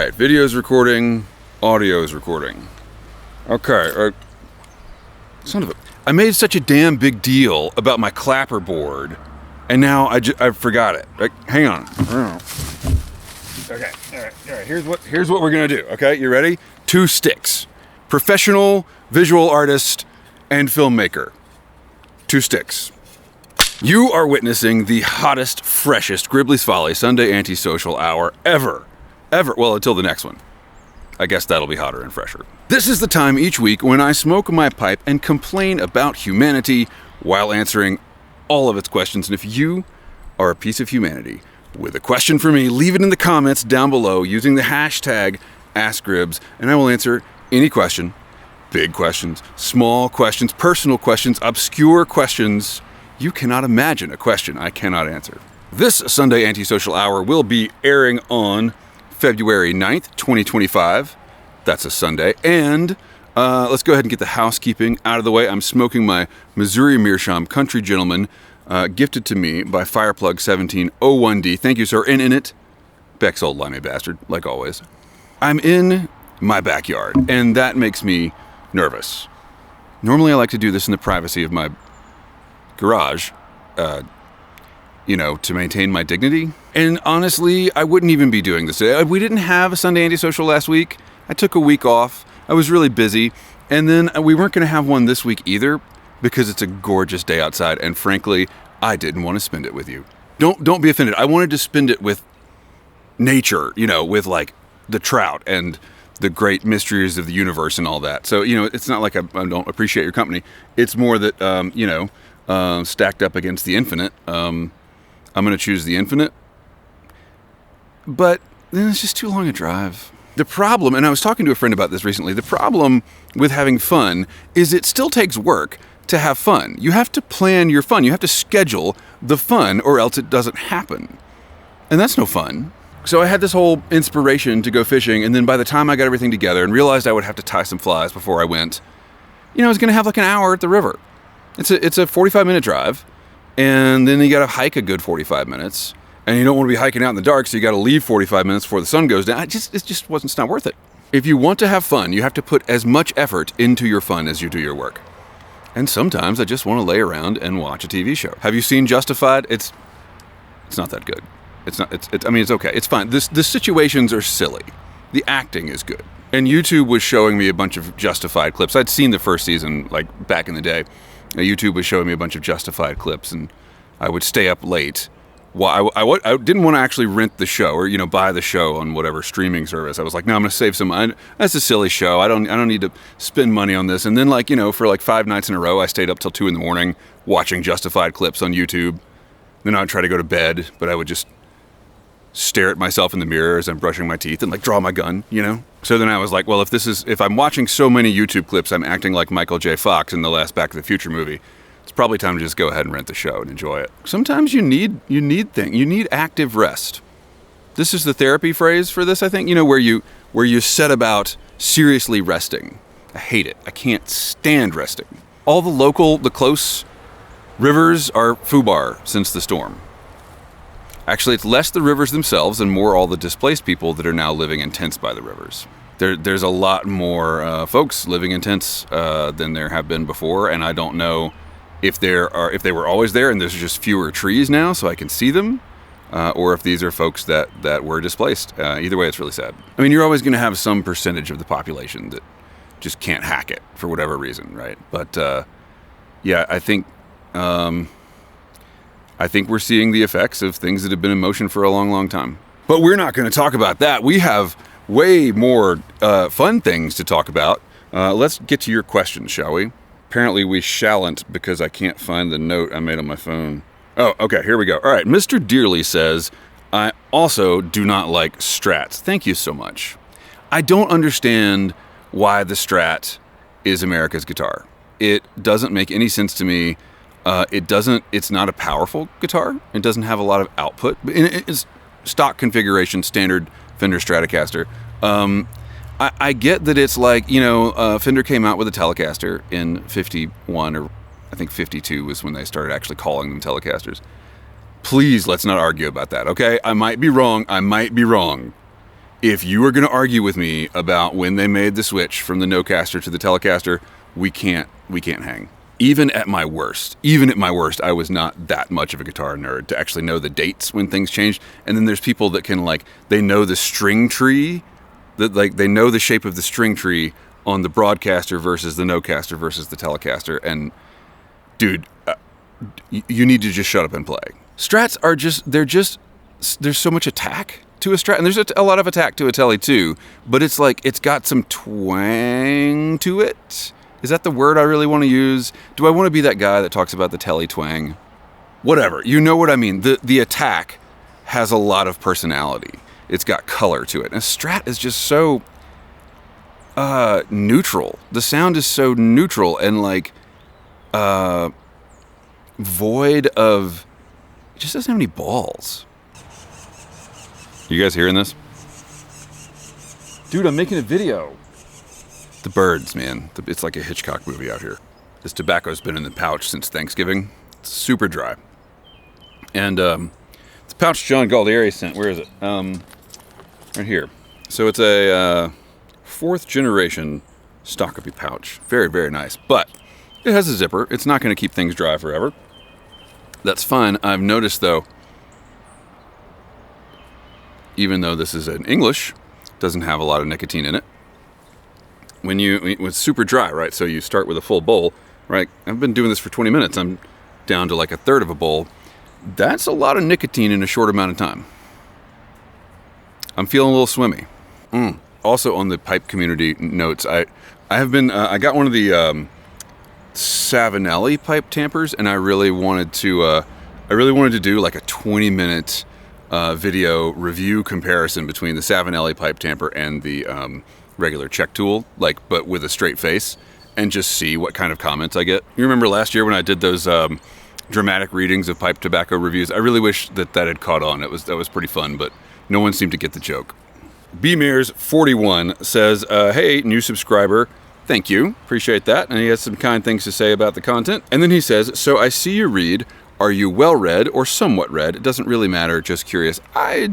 right, video's recording, audio's recording. Okay, I made such a damn big deal about my clapper board, and now I forgot it. Hang on. Okay, all right. Here's what we're gonna do. Okay, you ready? 2 sticks. Professional visual artist and filmmaker. 2 sticks. You are witnessing the hottest, freshest Gribley's Folly Sunday Antisocial Hour ever. Well, until the next one. I guess that'll be hotter and fresher. This is the time each week when I smoke my pipe and complain about humanity while answering all of its questions. And if you are a piece of humanity with a question for me, leave it in the comments down below using the hashtag AskGribs, and I will answer any question. Big questions, small questions, personal questions, obscure questions. You cannot imagine a question I cannot answer. This Sunday Antisocial Hour will be airing on February 9th, 2025. That's a Sunday. And let's go ahead and get the housekeeping out of the way. I'm smoking my Missouri Meerschaum Country Gentleman, gifted to me by Fireplug1701D. Thank you, sir. And in it, Beck's old limey bastard, like always. I'm in my backyard, and that makes me nervous. Normally, I like to do this in the privacy of my garage, to maintain my dignity. And honestly, I wouldn't even be doing this today. We didn't have a Sunday Antisocial last week. I took a week off. I was really busy. And then we weren't going to have one this week either because it's a gorgeous day outside. And frankly, I didn't want to spend it with you. Don't be offended. I wanted to spend it with nature, with like the trout and the great mysteries of the universe and all that. So, it's not like I don't appreciate your company. It's more that, stacked up against the infinite, I'm going to choose the infinite. But then it's just too long a drive. The problem, and I was talking to a friend about this recently, the problem with having fun is it still takes work to have fun. You have to plan your fun. You have to schedule the fun or else it doesn't happen. And that's no fun. So I had this whole inspiration to go fishing, and then by the time I got everything together and realized I would have to tie some flies before I went, I was going to have like an hour at the river. It's a 45-minute drive, and then you got to hike a good 45 minutes, and you don't want to be hiking out in the dark, so you got to leave 45 minutes before the sun goes down. It's not worth it. If you want to have fun, you have to put as much effort into your fun as you do your work. And sometimes I just want to lay around and watch a TV show. Have you seen Justified? It's not that good. It's okay. It's fine. The situations are silly. The acting is good. And YouTube was showing me a bunch of Justified clips. I'd seen the first season, like, back in the day. YouTube was showing me a bunch of Justified clips, and I would stay up late. Well, I didn't want to actually rent the show or, buy the show on whatever streaming service. I was like, no, I'm going to save some money. That's a silly show. I don't need to spend money on this. And then, for 5 nights in a row, I stayed up till 2 a.m. watching Justified clips on YouTube. Then I'd try to go to bed, but I would just stare at myself in the mirror as I'm brushing my teeth and draw my gun, So then I was like, well, if I'm watching so many YouTube clips, I'm acting like Michael J. Fox in the last Back to the Future movie. It's probably time to just go ahead and rent the show and enjoy it. Sometimes you need active rest. This is the therapy phrase for this, I think, where you set about seriously resting. I hate it. I can't stand resting. All the close rivers are foobar since the storm. Actually, it's less the rivers themselves and more all the displaced people that are now living in tents by the rivers. There's a lot more folks living in tents than there have been before, and I don't know if they were always there and there's just fewer trees now so I can see them, or if these are folks that were displaced. Either way, it's really sad. You're always going to have some percentage of the population that just can't hack it for whatever reason, right? But I think we're seeing the effects of things that have been in motion for a long, long time. But we're not going to talk about that. We have way more fun things to talk about. Let's get to your questions, shall we? Apparently we shalln't because I can't find the note I made on my phone. Oh, okay, here we go. All right, Mr. Dearly says, I also do not like Strats. Thank you so much. I don't understand why the Strat is America's guitar. It doesn't make any sense to me. It's not a powerful guitar. It doesn't have a lot of output. It's stock configuration, standard Fender Stratocaster. I get that it's like, Fender came out with a Telecaster in 51, or I think 52 was when they started actually calling them Telecasters. Please, let's not argue about that, okay? I might be wrong. If you are going to argue with me about when they made the switch from the Nocaster to the Telecaster, we can't hang. Even at my worst, I was not that much of a guitar nerd to actually know the dates when things changed. And then there's people that can they know the string tree, they know the shape of the string tree on the Broadcaster versus the Nocaster versus the Telecaster. And dude, you need to just shut up and play. Strats are there's so much attack to a Strat, and there's a lot of attack to a Tele too, but it's got some twang to it. Is that the word I really want to use? Do I want to be that guy that talks about the Tele twang? Whatever. You know what I mean. The attack has a lot of personality. It's got color to it. And a Strat is just so neutral. The sound is so neutral and void of... It just doesn't have any balls. You guys hearing this? Dude, I'm making a video. The birds, man. It's like a Hitchcock movie out here. This tobacco's been in the pouch since Thanksgiving. It's super dry. And it's a pouch John Galdieri sent. Where is it? Right here. So it's a 4th generation Stockaby pouch. Very, very nice. But it has a zipper. It's not going to keep things dry forever. That's fine. I've noticed, though, even though this is in English, doesn't have a lot of nicotine in it. It's super dry, right? So you start with a full bowl, right? I've been doing this for 20 minutes. I'm down to a third of a bowl. That's a lot of nicotine in a short amount of time. I'm feeling a little swimmy. Also on the pipe community notes, I got one of the Savinelli pipe tampers, and I really wanted to do a 20-minute video review comparison between the Savinelli pipe tamper and the regular check tool, but with a straight face, and just see what kind of comments I get. You remember last year when I did those dramatic readings of pipe tobacco reviews? I really wish that had caught on. That was pretty fun, but no one seemed to get the joke. BMears41 says, hey, new subscriber. Thank you. Appreciate that. And he has some kind things to say about the content. And then he says, so I see you read. Are you well-read or somewhat read? It doesn't really matter. Just curious. I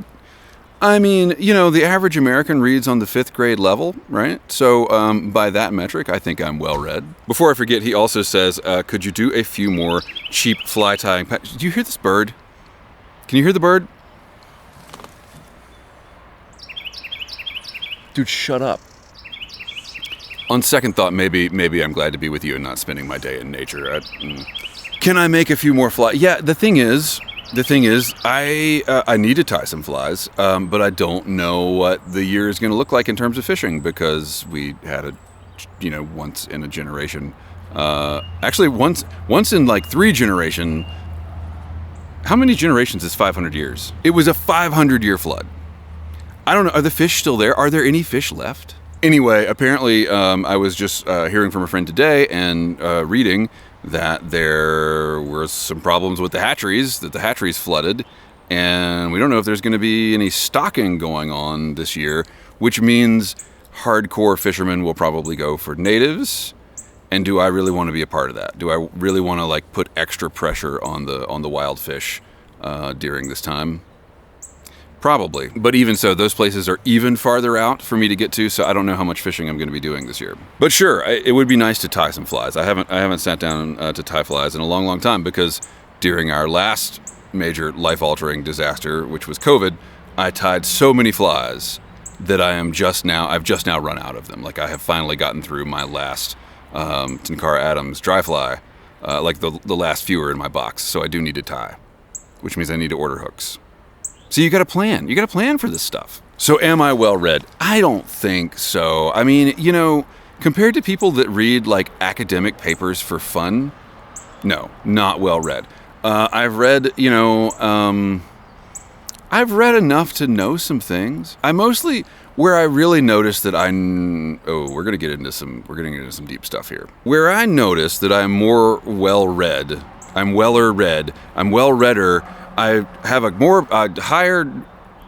mean, the average American reads on the 5th grade level, right? So by that metric, I think I'm well-read. Before I forget, he also says, could you do a few more cheap fly tying patches? Do you hear this bird? Can you hear the bird? Dude, shut up. On second thought, maybe I'm glad to be with you and not spending my day in nature. Can I make a few more flies? Yeah, the thing is, I need to tie some flies, but I don't know what the year is going to look like in terms of fishing, because we had once in a generation, actually once in 3 generation. How many generations is 500 years? It was a 500-year flood. I don't know. Are the fish still there? Are there any fish left? Anyway, apparently, I was just hearing from a friend today and reading that there were some problems with the hatcheries, that the hatcheries flooded, and we don't know if there's going to be any stocking going on this year, which means hardcore fishermen will probably go for natives. And do I really want to be a part of that? Do I really want to put extra pressure on the wild fish during this time? Probably. But even so, those places are even farther out for me to get to, so I don't know how much fishing I'm going to be doing this year. But sure, it would be nice to tie some flies. I haven't sat down to tie flies in a long, long time, because during our last major life-altering disaster, which was COVID, I tied so many flies that I've just now run out of them. I have finally gotten through my last Tenkara Adams dry fly, the last few are in my box, so I do need to tie, which means I need to order hooks. So you got to plan. You got to plan for this stuff. So am I well-read? I don't think so. I mean, compared to people that read academic papers for fun, no, not well-read. I've read enough to know some things. Where I really noticed that we're gonna get into some deep stuff here. Where I noticed that I'm more well-read, I'm well-readder, I have a higher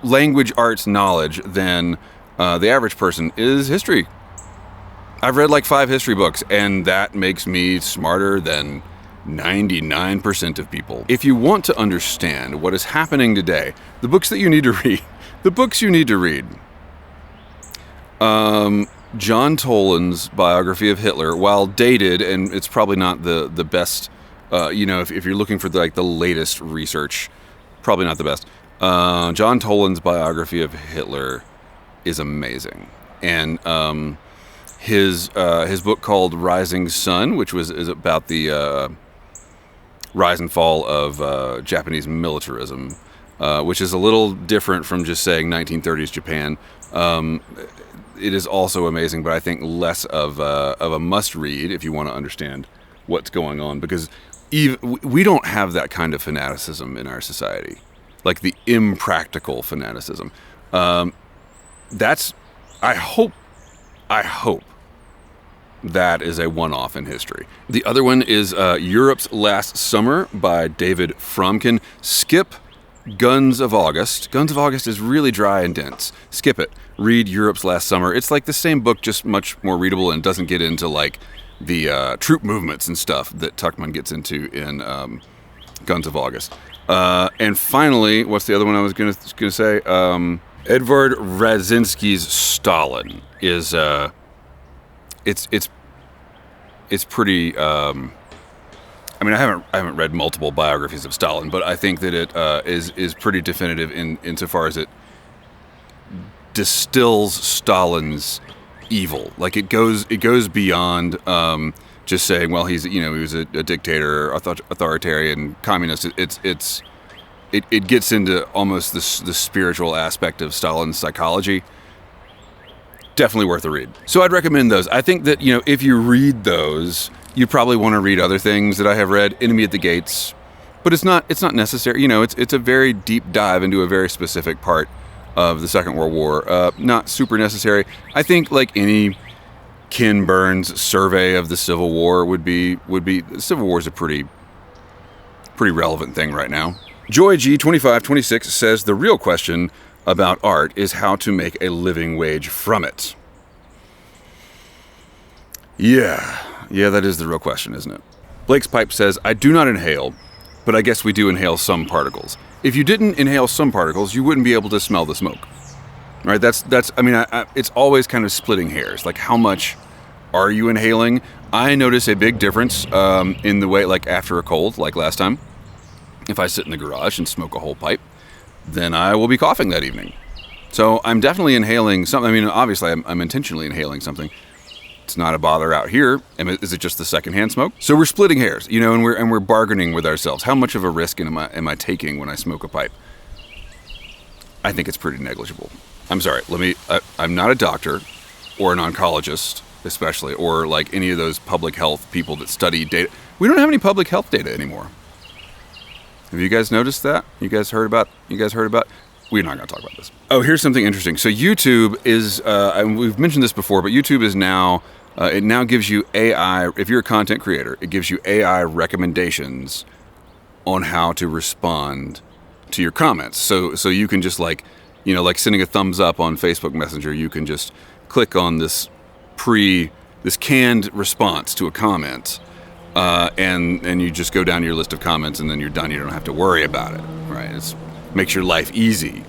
language arts knowledge than the average person is history. I've read 5 history books, and that makes me smarter than 99% of people. If you want to understand what is happening today, the books you need to read John Toland's biography of Hitler, while dated, and it's probably not the best, if you're looking for the latest research, probably not the best. John Toland's biography of Hitler is amazing. And his book called Rising Sun, which is about the rise and fall of Japanese militarism, which is a little different from just saying 1930s Japan. It is also amazing, but I think less of a must-read if you want to understand what's going on, because we don't have that kind of fanaticism in our society, like the impractical fanaticism. I hope that is a one-off in history. The other one is Europe's Last Summer by David Fromkin. Skip Guns of August. Guns of August is really dry and dense. Skip it. Read Europe's Last Summer. It's like the same book, just much more readable, and doesn't get into like the troop movements and stuff that Tuchman gets into in Guns of August. And finally, what's the other one I was gonna say? Edvard Radzinsky's Stalin is it's pretty. I mean, I haven't read multiple biographies of Stalin, but I think that it is pretty definitive insofar as it distills Stalin's evil. Like it goes beyond just saying, well, he was a dictator, authoritarian, communist. It gets into almost the spiritual aspect of Stalin's psychology. Definitely worth a read. So I'd recommend those. I think that, if you read those, you probably want to read other things that I have read. Enemy at the Gates, but it's not necessary. It's a very deep dive into a very specific part of the Second World War. Not super necessary. I think like any Ken Burns survey of the Civil War would be. The Civil War is a pretty relevant thing right now. Joy G2526 says the real question about art is how to make a living wage from it. Yeah, that is the real question, isn't it? Blake's Pipe says, I do not inhale, but I guess we do inhale some particles. If you didn't inhale some particles, you wouldn't be able to smell the smoke. Right? It's always kind of splitting hairs. Like, how much are you inhaling? I notice a big difference in the way, like after a cold, like last time. If I sit in the garage and smoke a whole pipe, then I will be coughing that evening. So I'm definitely inhaling something. I mean, obviously, I'm intentionally inhaling something. It's not a bother out here. Is it just the secondhand smoke? So we're splitting hairs, and we're bargaining with ourselves. How much of a risk am I taking when I smoke a pipe? I think it's pretty negligible. I'm sorry. I'm not a doctor or an oncologist, especially, or like any of those public health people that study data. We don't have any public health data anymore. Have you guys noticed that? You guys heard about? We're not going to talk about this. Oh, here's something interesting. So YouTube is, and we've mentioned this before, but YouTube is now, it now gives you AI, if you're a content creator, it gives you AI recommendations on how to respond to your comments. So you can just like sending a thumbs up on Facebook Messenger, you can just click on this canned response to a comment. And you just go down your list of comments and then you're done. You don't have to worry about it, right? It makes your life easy.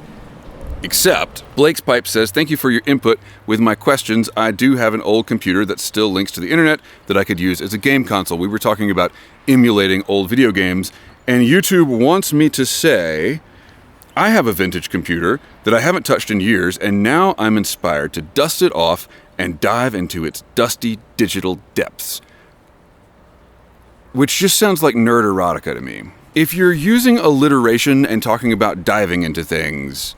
Except, Blake's Pipe says, thank you for your input with my questions. I do have an old computer that still links to the internet that I could use as a game console. We were talking about emulating old video games, and YouTube wants me to say, I have a vintage computer that I haven't touched in years, and now I'm inspired to dust it off and dive into its dusty digital depths. Which just sounds like nerd erotica to me. If you're using alliteration and talking about diving into things,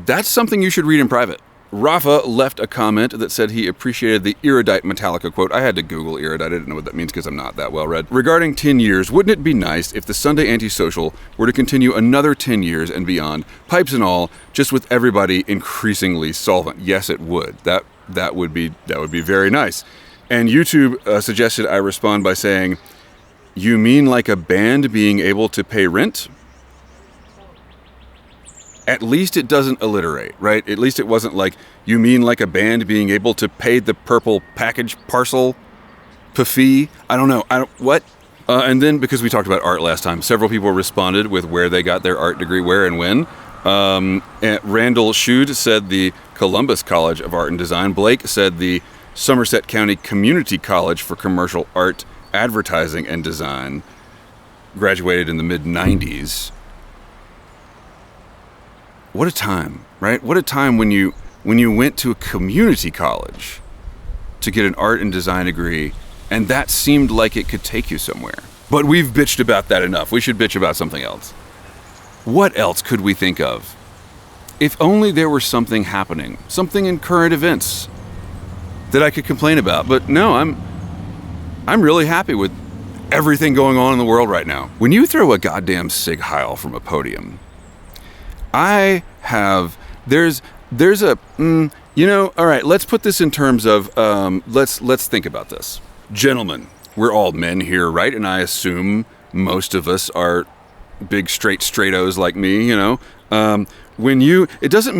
that's something you should read in private. Rafa left a comment that said he appreciated the erudite Metallica quote. I had to Google erudite. I didn't know what that means because I'm not that well read. Regarding 10 years, wouldn't it be nice if the Sunday Antisocial were to continue another 10 years and beyond, pipes and all, just with everybody increasingly solvent? Yes, it would. That would be very nice. And YouTube suggested I respond by saying, you mean like a band being able to pay rent? At least it doesn't alliterate, right? At least it wasn't like, you mean like a band being able to pay the purple package parcel fee? I don't know. What? And then, because we talked about art last time, several people responded with where they got their art degree, where and when. And Randall Schude said the Columbus College of Art and Design. Blake said the Somerset County Community College for Commercial Art, Advertising, and Design. Graduated in the mid-90s. What a time, right? What a time when you went to a community college to get an art and design degree, and that seemed like it could take you somewhere. But we've bitched about that enough. We should bitch about something else. What else could we think of? If only there were something happening, something in current events that I could complain about. But no, I'm really happy with everything going on in the world right now. When you throw a goddamn Sig Heil from a podium, there's a, all right, let's put this in terms of, let's think about this. Gentlemen, we're all men here, right? And I assume most of us are big straightos like me, it doesn't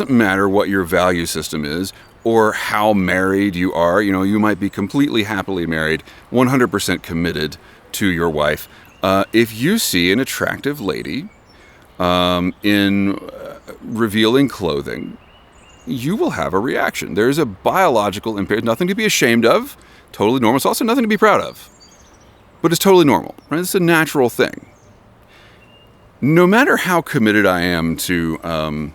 matter what your value system is or how married you are. You might be completely happily married, 100% committed to your wife. If you see an attractive lady in revealing clothing, you will have a reaction. There's a biological imperative, nothing to be ashamed of, totally normal. It's also nothing to be proud of, but it's totally normal, right? It's a natural thing. No matter how committed I am to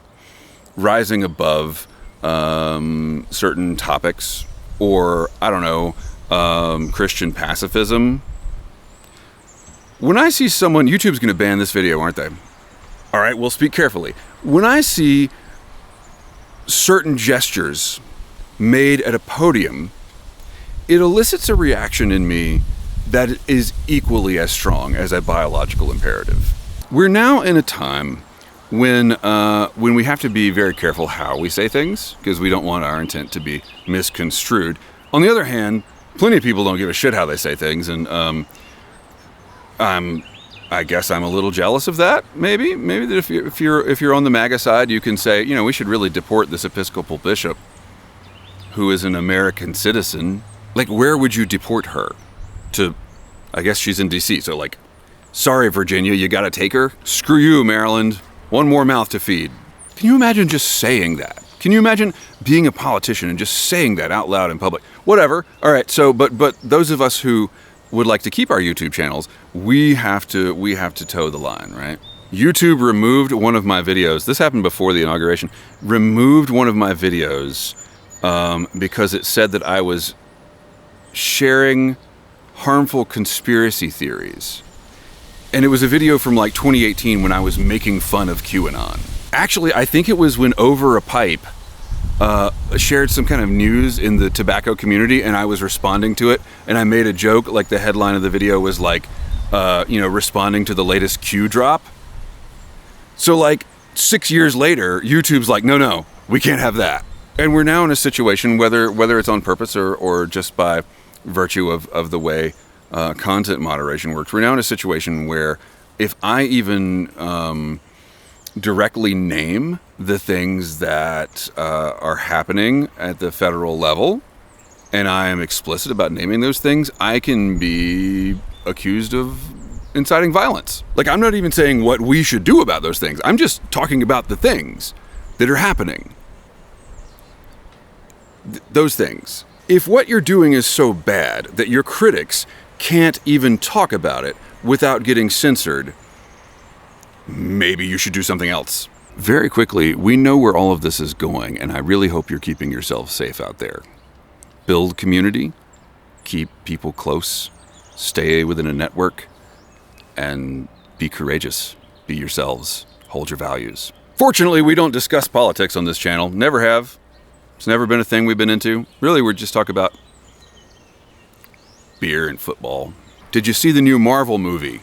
rising above certain topics, or Christian pacifism, when I see someone, YouTube's going to ban this video, aren't they? All right, we'll speak carefully. When I see certain gestures made at a podium, it elicits a reaction in me that is equally as strong as a biological imperative. We're now in a time when we have to be very careful how we say things, because we don't want our intent to be misconstrued. On the other hand, plenty of people don't give a shit how they say things, and I guess I'm a little jealous of that. Maybe that if you're on the MAGA side, you can say, we should really deport this Episcopal bishop who is an American citizen. Like, where would you deport her? To, I guess she's in D.C., so like, sorry, Virginia, you gotta take her? Screw you, Maryland. One more mouth to feed. Can you imagine just saying that? Can you imagine being a politician and just saying that out loud in public? Whatever. All right, so, but those of us who would like to keep our YouTube channels, we have to toe the line, right? YouTube removed one of my videos. This happened before the inauguration. Removed one of my videos because it said that I was sharing harmful conspiracy theories. And it was a video from like 2018 when I was making fun of QAnon. Actually, I think it was when Over a Pipe shared some kind of news in the tobacco community, and I was responding to it, and I made a joke, like the headline of the video was like, responding to the latest Q drop. So like 6 years later, YouTube's like, no, we can't have that. And we're now in a situation, whether it's on purpose or just by virtue of the way content moderation works, we're now in a situation where if I even directly name the things that are happening at the federal level, and I am explicit about naming those things, I can be accused of inciting violence. Like, I'm not even saying what we should do about those things. I'm just talking about the things that are happening. Those things. If what you're doing is so bad that your critics can't even talk about it without getting censored, maybe you should do something else. Very quickly, we know where all of this is going, and I really hope you're keeping yourself safe out there. Build community, keep people close, stay within a network, and be courageous. Be yourselves. Hold your values. Fortunately, we don't discuss politics on this channel. Never have. It's never been a thing we've been into. Really, we're just talking about beer and football. Did you see the new Marvel movie?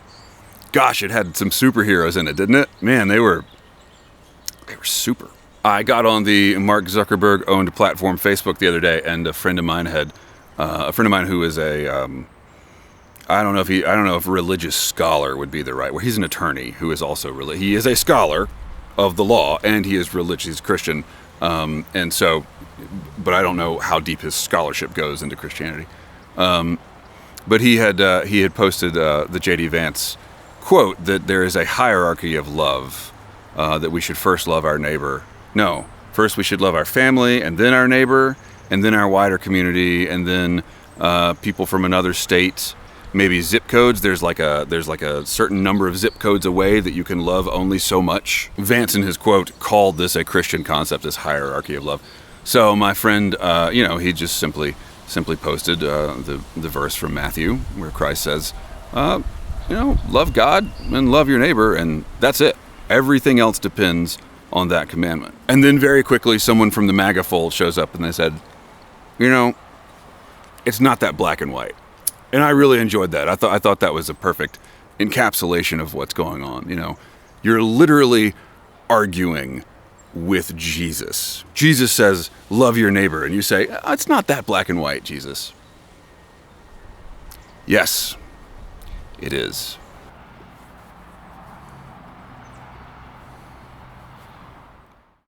Gosh, it had some superheroes in it, didn't it? Man, they were super. I got on the Mark Zuckerberg owned platform Facebook the other day, and a friend of mine who is a I don't know if religious scholar would be the right word. He's an attorney who is also he is a scholar of the law, and he is religious. He's Christian, and so, but I don't know how deep his scholarship goes into Christianity. But he had posted the J.D. Vance quote that there is a hierarchy of love, that we should first love our neighbor. No, First, we should love our family, and then our neighbor, and then our wider community, and then people from another state. Maybe zip codes. There's like a certain number of zip codes away that you can love only so much. Vance, in his quote, called this a Christian concept, this hierarchy of love. So my friend, he just simply posted the verse from Matthew where Christ says, love God and love your neighbor, and that's it. Everything else depends on that commandment. And then very quickly, someone from the MAGA fold shows up and they said, it's not that black and white. And I really enjoyed that. I thought that was a perfect encapsulation of what's going on. You're literally arguing with Jesus. Jesus says, love your neighbor. And you say, it's not that black and white, Jesus. Yes, it is.